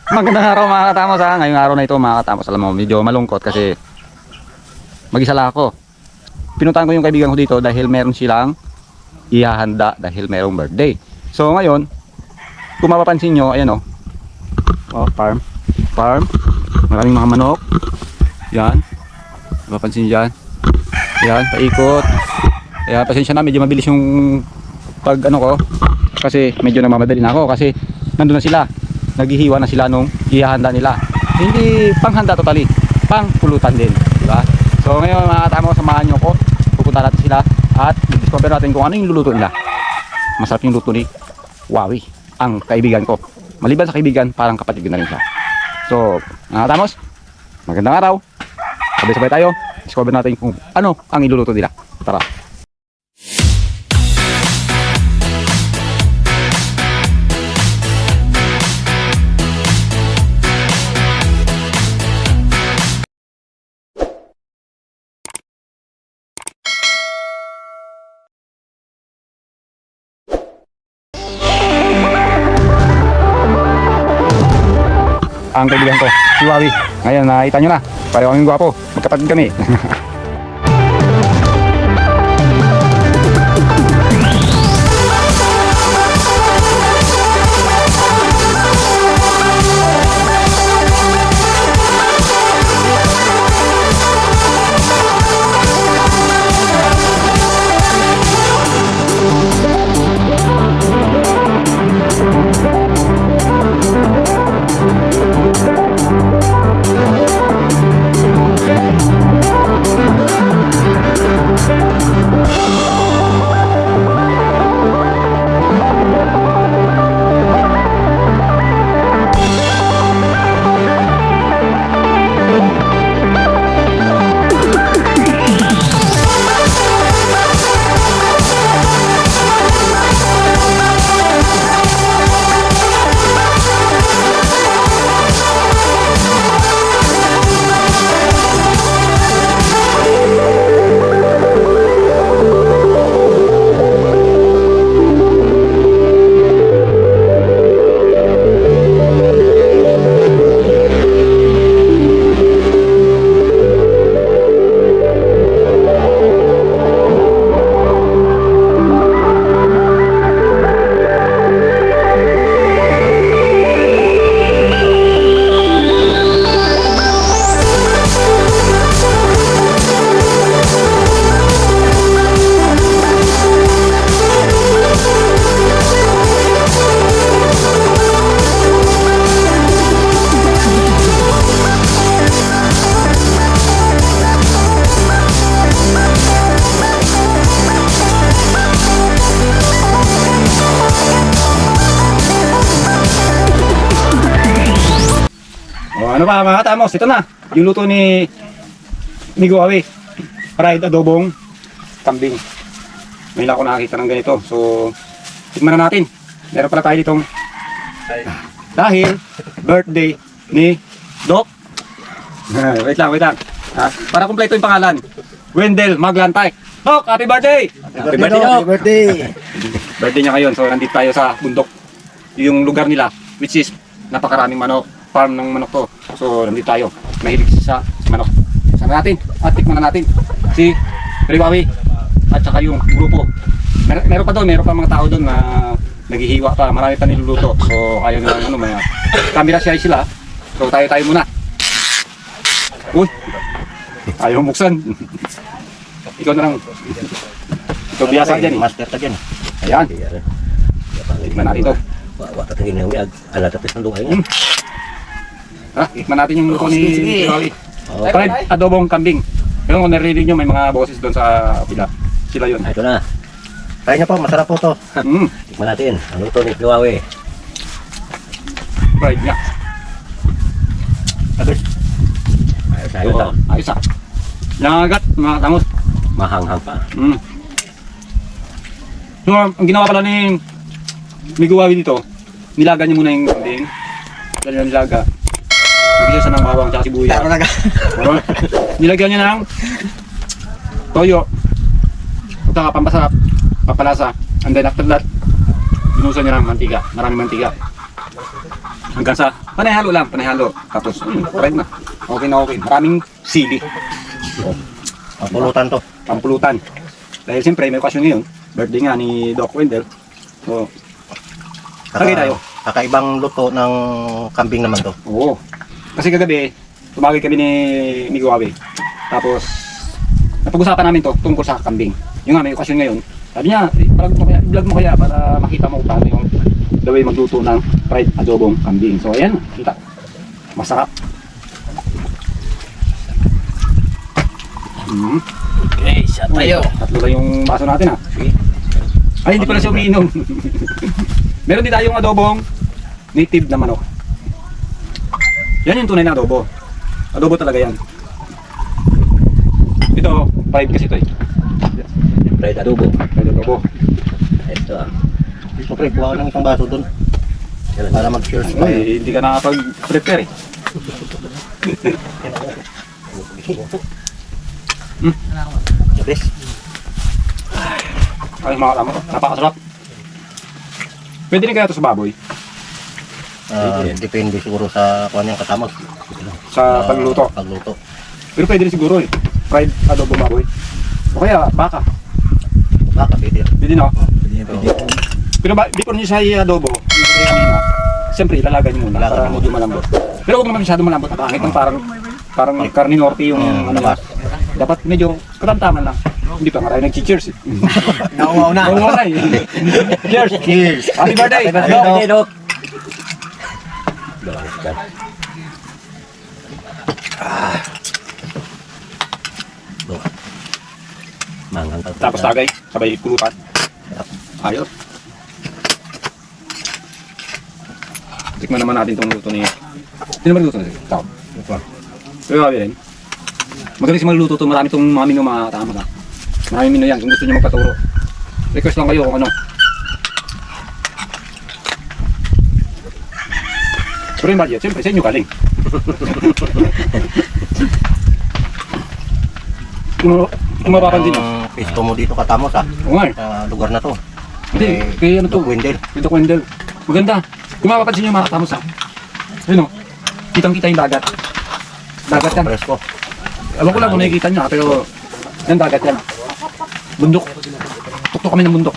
Magandang araw mga katamos ha. Ngayong araw na ito mga katamos, alam mo, medyo malungkot kasi mag-isa lang ako. Pinuntahan ko yung kaibigan ko dito dahil meron silang ihahanda dahil merong birthday. So ngayon, kung mapapansin nyo, ayan o. Farm. Maraming mga manok. Yan. Mapapansin dyan. Yan, paikot. Kaya pasensya na, medyo mabilis yung pag ano ko. Kasi medyo namamadali na ako kasi nandun na sila. Naghihiwa na sila nung ihahanda nila. Hindi panghanda totally, pang pulutan din, di ba? So ngayon mga katamo, samahan nyo ko. Pupunta natin sila at discover natin kung ano yung luluto nila. Masarap yung luto ni Wawi, ang kaibigan ko. Maliban sa kaibigan, parang kapatid ko na rin siya. So mga katamos, magandang araw. Sabay-sabay tayo, discover natin kung ano ang iluluto nila. Tara. Ang kaibigan ko, si Wawi. Ngayon, nakita nyo na. Pareho kaming gwapo. Magkapatid kami. Ano pa mga katamos, ito na yung luto ni Wawi. Fried adobong kambing. May ako nakakita ng ganito. So tignan na natin. Meron pala tayo ditong dahil birthday ni Doc. Wait lang. Para kumpleto yung pangalan, Wendell Maglantay. Doc, happy birthday! Happy birthday, Doc! Happy birthday! Birthday niya ngayon. So nandito tayo sa bundok. Yung lugar nila, which is napakaraming manok. Farm ng manok to. So nandito tayo. Mahilig sa manok. Sama natin at tikman na natin si Wawi at saka yung grupo. Meron pa mga tao doon na naghihiwa pa. Marami pa niluluto. So ayaw nila may camera sila. So tayo muna. Uy! Ayaw buksan. Ikaw na lang. Ito biasa dyan eh. Master ka dyan. Ayan. Tikman natin to. Wata tingin na yung alat at isang dungay. Tikman natin yung luto ni Wawi. Fried adobong kambing. Pero kung narinig nyo, may mga boses doon sa pila. Sila yun. Ito na. Kaya niya po, masarap po to. Tikman natin. Ang luto ni Wawi. Fried nga. Ayos na. Ayos ah. Nangagat, mga tangos. Mahanghang pa. So, ang ginawa pala ni Wawi dito, nilaga niya muna yung kambing. Dahil yung nilaga. Nagisa siya ng bawang at sibuyas. Nilagyan niya ng toyo. At saka pampasarap, papalasa. And then after that, binusan niya ng mantiga. Maraming mantiga. Hanggang sa panayhalo lang, panayhalo. Tapos, fried na. Okay na okay. Maraming sili. Ang pulutan to. Pampulutan. Dahil siyempre, may okasyon ngayon. Birthday nga ni Doc Wendell. So, tagay tayo. Kakaibang luto ng kambing naman to. Oo. Kasi kagabi, tumawag kami ni Miguawi. Tapos, napag-usapan namin to tungkol sa kambing. Yung nga, may okasyon ngayon. Sabi niya, i-vlog mo kaya para makita mo paano yung the way magluto ng fried adobong kambing. So, ayan, kita. Masarap. Okay, siya tayo. Tatlo lang yung baso natin, ha. Ay, hindi pala siya umiinom. Meron din tayong adobong native na manok. Yan yung tunay na adobo. Adobo talaga yan. Ito, 5 kasi ito eh. Fried adobo. Fried adobo. Ito ah. So, pre, kuha ka ng isang baso dun. Para mag-share tayo. Ay, hindi ka nakapag-prepare eh. Chris. Ay, mga kasama ko. Napakasarap. Pwede rin kaya ito sa baboy. Depende siguro sa kung ano yung kasama. Sa pagluto. Pagluto. Pero pwede rin siguro eh. Fried adobo baboy. O kaya, baka. Baka, pwede. Pwede no? Pwede. Pero before nyo sa adobo, yung kaya nila, siyempre ilalagay nyo muna para medyo malambot. Pero huwag naman masyado malambot. Pangit ng parang karne norte yung ano ba. Dapat medyo katamtaman lang. Hindi pa nga tayo nag-cheers eh. Nauwaw na. Nauwaw na eh. Cheers! Cheers! Happy birthday! Happy birthday, Doc! Mangang ka. Tapos tagay, sabay pulutan. Ayos. Tikman naman natin itong luto niya. Hindi naman luto na siya. Tao. Pero sabi rin, magaling si magluto ito. Marami itong mga mino matama ka. Maraming mino yan. Kung gusto niyo magpaturo, request lang kayo kung ano. Pero yung budget, siyempre sa inyo galing. Kung mapapansin nyo. Ang pisto mo dito katamos ah. Oo nga eh. Sa lugar na to. Hindi, kaya ano to? Doc Wendell. Ito Wendell. Maganda. Kung mapapansin nyo mga katamos ha. Ayun o. Kitang-kita yung dagat. Dagat yan. Presko. Alam ko lang kung nakikita nyo ha, pero yan dagat yan. Bundok. Tuktok kami ng bundok.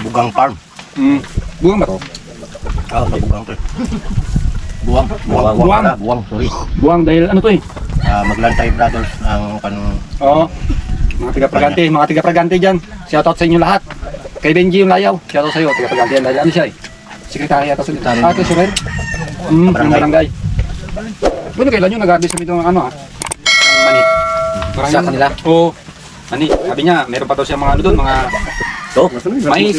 Bugang Farm. Buwang ba to? Sa Bugang to. Buwang. Buwang. Buwang, sorry. Buwang dahil ano to eh. Maglantay Brothers ang Oo. Mga tiga-pragante dyan. Shoutout sa inyo lahat. Kay Benji yung layaw. Shoutout sa iyo, tiga-pragante yan. Dahil ano siya eh. Sekretary yata sa Treasurer. Yung barangay. Bueno, kailan yung nag-harvest kami itong ano ha? Ang mani. Sa kanila? Oo. Mani. Sabi niya, meron pa daw siya mga ano doon, mga mais.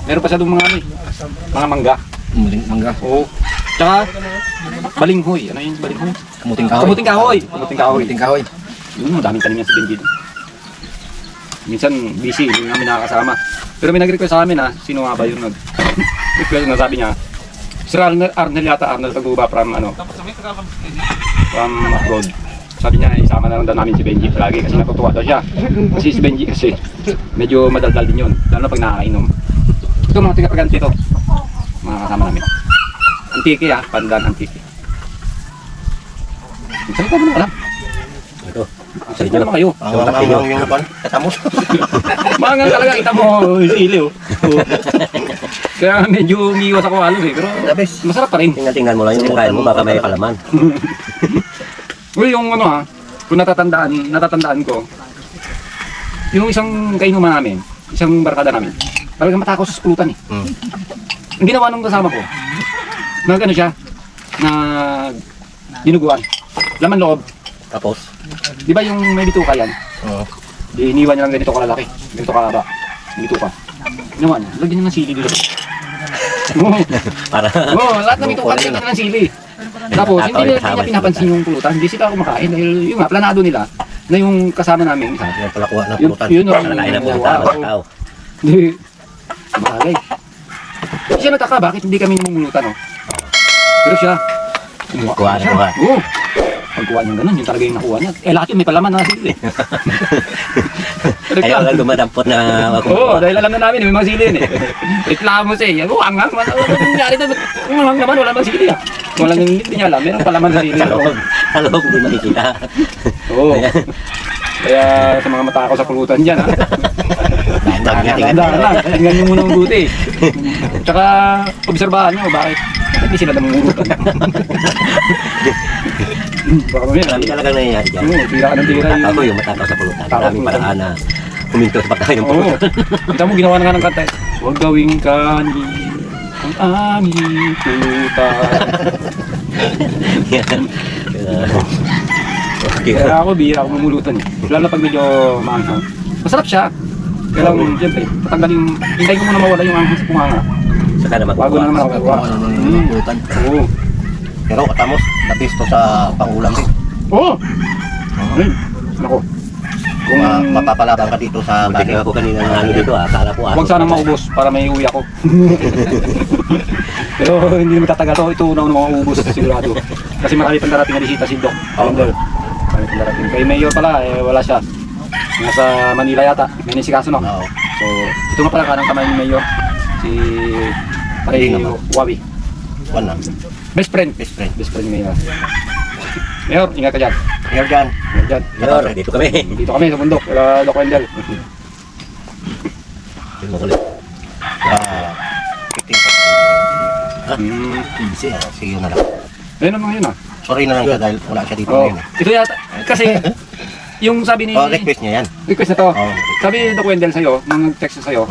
Meron pa siya doon mga ano eh. Mga mangga. Mangga. Oo. Tsaka, balinghoy. Ano yung balinghoy? Kamuting kahoy. Kamuting kahoy. Kamuting kahoy. Kamuting kahoy. Daming tanim yan si Benji. Minsan busy, hindi namin nakakasama. Pero may nag-request sa amin ha, sino nga ba yung nag-request na sabi niya, Sir Arnel yata, Arnel Taguba from abroad. Sabi niya, isama na lang daw namin si Benji palagi kasi natutuwa daw siya. Kasi si Benji kasi, medyo madaldal din yun, lalo na pag nakakainom. Ito mga tiga-paganti ito, mga kasama namin. Antiki ha, pandan antiki. Salita mo na alam. Ito. Salita naman kayo. Ang yung katamos. Mangang talaga, kita mo, sili oh. Kaya medyo umiiwas ako halos eh, pero masarap pa rin. Tingnan mo lang yung kain mo, baka may kalaman. Well, yung ano ha, kung natatandaan ko, yung isang kainuman namin, isang barkada namin, talagang matakaw sa pulutan eh. Ang ginawa nung kasama ko, nag ano siya, na dinuguan, laman loob. Tapos? Di ba yung may bituka yan? Oo. Iniwan niya lang ganito kalalaki, ganito kahaba, bituka. Ginawa niya, lagyan niya ng sili dito. Para Lahat ng bituka lagyan niya ng sili. Tapos, hindi niya pinapansin yung pulutan, hindi sila kumakain dahil yung nga, planado nila na yung kasama namin isa. yung palakuha na Yun, pulutan. yun ang Nalalain na pulutan. Hindi. Bagay. Hindi siya nataka, bakit hindi kami namumulutan, no? Pero siya, Kuha na. Oo. Pagkuha niya ganun, yun talaga yung nakuha niya. Eh, lahat yun may palaman na sili. Ayaw lang dumadampot na ako. Oo, dahil alam na namin, may mga sili yun eh. Reklamo siya eh. Oo, hangang. Ano nangyari doon? Ang hangang naman, wala bang sili ah. Walang hindi niya alam, meron palaman sa sili. Sa loob, hindi makikita. Oo. Kaya sa mga matakaw sa pulutan dyan ha. Dahan lang, tingnan nyo muna mabuti. Tsaka, obserbahan nyo, bakit hindi sila namumurutan. Baka mamaya. Marami talagang nangyayari dyan. Oo, tira ka ng tira yun. Ako yung matakaw sa pulutan. Maraming paraan na huminto sa pagkain ng Oo. pulutan. Kita mo, ginawa na nga ng kanta. Huwag gawing kanhi ang aming pulutan. Okay. Kaya ako, bihira ako mamulutan eh. Lalo na pag medyo maanghang. Masarap siya. Kaya lang, siyempre, tatanggalin, hintay ko muna mawala yung anghang sa punganga. Saka naman. Bago na naman ako gawa. Pulutan. Oo. Pero katamos, labis to sa pangulam din. Oo! Ayun. Nako. Kung Mapapalaban ka dito sa Buti bahay. ako kanina ng ano dito, akala ko huwag sanang maubos para may uwi ako. Pero hindi naman tatagal to. Ito una maubos sigurado. Kasi marami pang darating na bisita si Doc. Calendar. Marami pang darating. Kay Mayor pala, eh, wala siya. Nasa Manila yata. May nisikaso no? Oo. So, ito nga pala kanang kamay ni Mayor. Si Pare Wawi. One lang. Best friend. Best friend. Best friend ni Mayor. Mayor, ingat ka dyan. Here dyan. Ingat dyan. Mayor, dito kami. Dito kami sa bundok. Doc Wendell. Yung makulit. 15 Hmm. See you na lang. Ayun naman yun ah. Sorry na lang siya dahil wala siya dito Oh, ngayon. ito yata. Kasi, yung sabi ni... Request niya yan. Request na to. Oo. Sabi ni Doc Wendell sa'yo, nung nag-text sa'yo,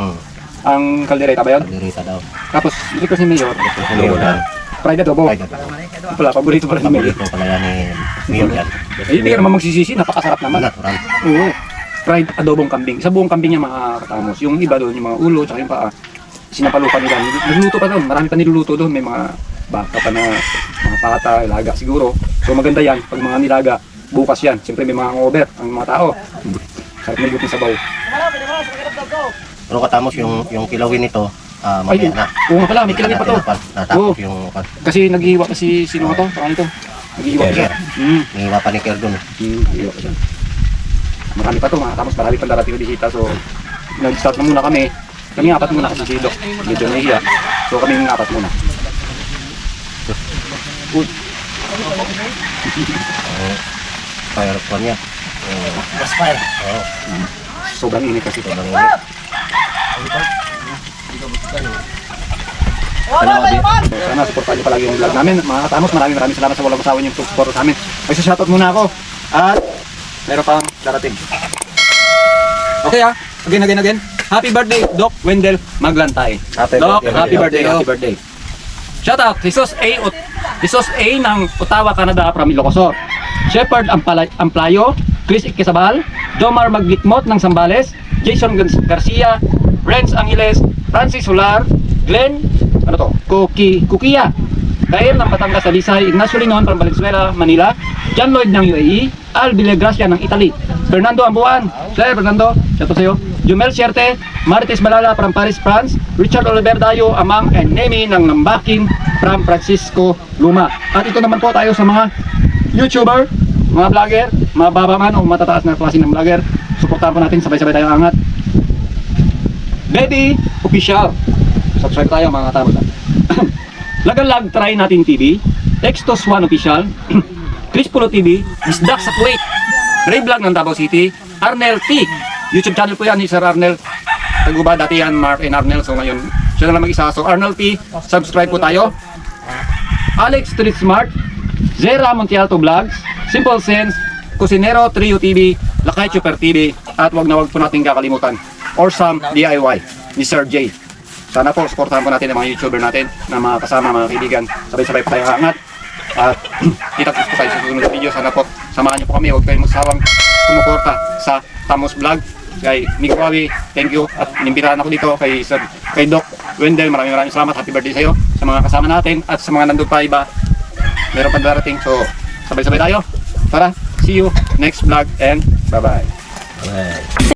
ang kaldereta ba yun? Kaldereta daw. Tapos, request ni Mayor, Request ni Mayor yan. fried adobo. Ay, ganda. Wala, paborito pa rin ni Mayor. Paborito pala yan ni Mayor yan. Eh, hindi ka naman magsisisi, napakasarap naman. Natural. Oo. Fried adobong kambing. Sa buong kambing niya makakatamos. Yung iba doon, yung mga ulo, tsaka yung paa, sinapalupan nila. Nagluluto pa doon, marami pa niluluto doon. May mga baka pa na, mga pata, ilaga siguro. So maganda yan, pag mga nilaga, bukas yan. Siyempre may mga over ang mga tao. Sarap may buti sa baw. Pero katamos yung kilawin nito, Ay, mamaya na. oo nga pala, may kilawin pa to. Natapos Oo. yung Kasi naghihiwa pa si sino to? Saka nito. Naghihiwa pa siya. niwa pa ni Kerdon. Naghihiwa pa siya. Marami pa to, mga tapos marami pang darating na bisita. So, nag-start na muna kami. Kami apat muna kasi si Doc. Medyo nahihiya. So, kami yung apat muna. Fire pa niya. Mas fire. Oo. Sobrang init kasi ito. Sobrang init. Sana supportan niyo palagi yung vlog namin. Mga katamos, maraming salamat sa walang usawa niyong support sa amin. Mag-shoutout muna ako. At meron pang darating. Okay again. Happy birthday, Doc Wendell Maglantay. Doc, happy birthday. Shoutout, Jesus A ng Ottawa, Canada from Ilocosur. Shepherd Amplayo, Chris Ikesabal, Jomar Maglikmot ng Zambales, Jason Garcia, Renz Angeles, Francis Solar, Glenn, Kukiya, Kair ng Batangas Alisay, Ignacio Linon from Valenzuela, Manila, John Lloyd ng UAE, Al Villagracia ng Italy, Fernando Ambuan, Sir Fernando, shout out sa'yo, Jumel Sierte, Marites Balala from Paris, France, Richard Oliver Dayo, Amang, and Nemi ng Nambakin from Francisco Luma. At ito naman po tayo sa mga YouTuber, mga vlogger, mababaman o matataas na klase ng vlogger. Suportahan po natin, sabay-sabay tayo angat. Baby Official. Subscribe tayo mga katamos. Lagalag Try Natin TV, Extos 1 Official, Chris Pulo TV, Isdak sa Kuwait, Ray Vlog ng Davao City, Arnel T. YouTube channel po yan ni Sir Arnel. Taguba dati yan, Mark and Arnel. So ngayon, siya na lang mag-isa. So Arnel T, subscribe po tayo. Alex Street Smart, Zera Montialto Vlogs, Simple Sense, Cusinero Trio TV, Lakay Super TV, at wag na wag po natin kakalimutan, Orsam DIY ni Sir J. Sana po, supportahan po natin ang mga YouTuber natin na mga kasama, mga kaibigan. Sabay-sabay po tayo angat. At kita-kits po tayo sa susunod na video. Sana po, samahan niyo po kami. Huwag kayong magsawang sumuporta sa Tamos Vlog. Kay Miguawi, thank you. At inimbitahan ako dito kay Doc Wendell. Maraming salamat. Happy birthday sa iyo, sa mga kasama natin, at sa mga nandun pa iba. Meron pa darating. So, sabay-sabay tayo. Tara, see you next vlog and bye-bye. Alright.